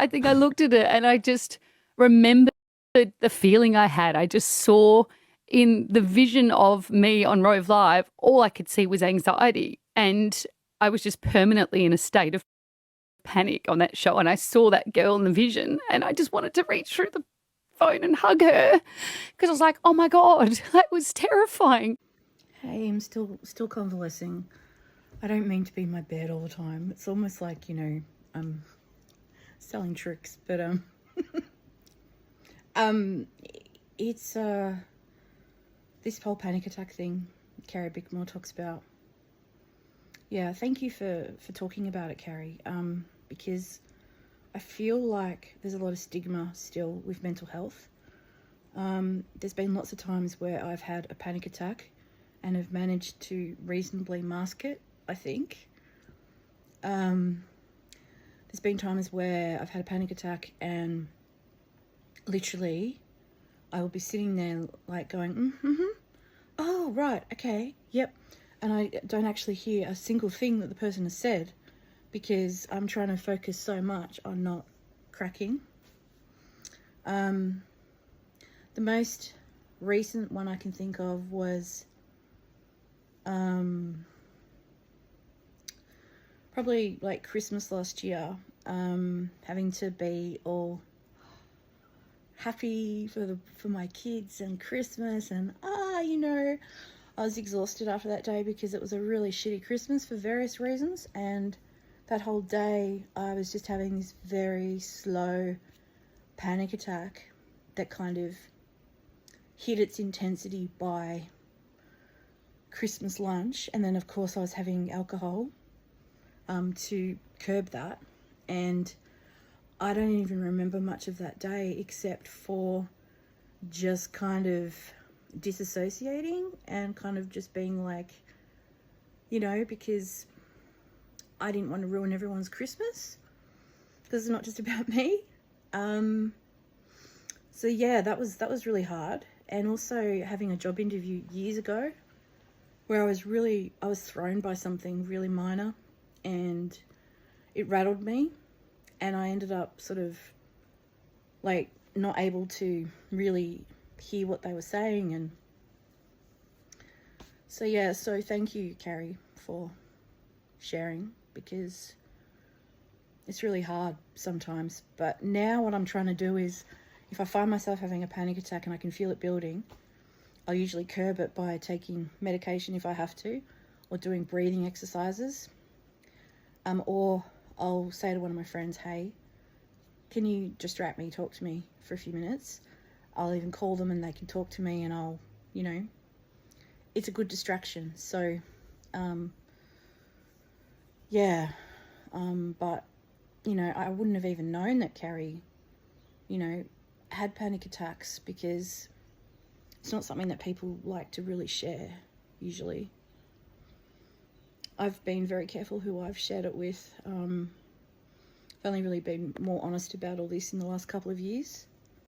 I think I looked at it and I just remembered the feeling I had. I just saw in the vision of me on Rove Live, all I could see was anxiety. And I was just permanently in a state of panic on that show. And I saw that girl in the vision and I just wanted to reach through the phone and hug her because I was like, oh my God, that was terrifying. Hey, I'm still convalescing. I don't mean to be in my bed all the time. It's almost like, I'm selling tricks, but um it's this whole panic attack thing Carrie Bickmore talks about. Yeah, thank you for talking about it, Carrie. Because I feel like there's a lot of stigma still with mental health. There's been lots of times where I've had a panic attack and have managed to reasonably mask it, I think. There's been times where I've had a panic attack and literally I will be sitting there like going, oh, right, okay, yep. And I don't actually hear a single thing that the person has said because I'm trying to focus so much on not cracking. The most recent one I can think of was probably like Christmas last year, having to be all happy for my kids and Christmas and I was exhausted after that day because it was a really shitty Christmas for various reasons, and that whole day I was just having this very slow panic attack that kind of hit its intensity by Christmas lunch, and then of course I was having alcohol to curb that, and I don't even remember much of that day except for just kind of disassociating and kind of just being like, because I didn't want to ruin everyone's Christmas because it's not just about me. So yeah, that was really hard. And also having a job interview years ago where I was thrown by something really minor and it rattled me, and I ended up sort of like not able to really hear what they were saying. And so yeah, so thank you, Carrie, for sharing, because it's really hard sometimes. But now what I'm trying to do is, if I find myself having a panic attack and I can feel it building, I'll usually curb it by taking medication if I have to, or doing breathing exercises, or I'll say to one of my friends, hey, can you distract me, talk to me for a few minutes? I'll even call them and they can talk to me, and I'll, it's a good distraction. So, yeah, but, I wouldn't have even known that Carrie, had panic attacks because it's not something that people like to really share, usually. I've been very careful who I've shared it with. I've only really been more honest about all this in the last couple of years.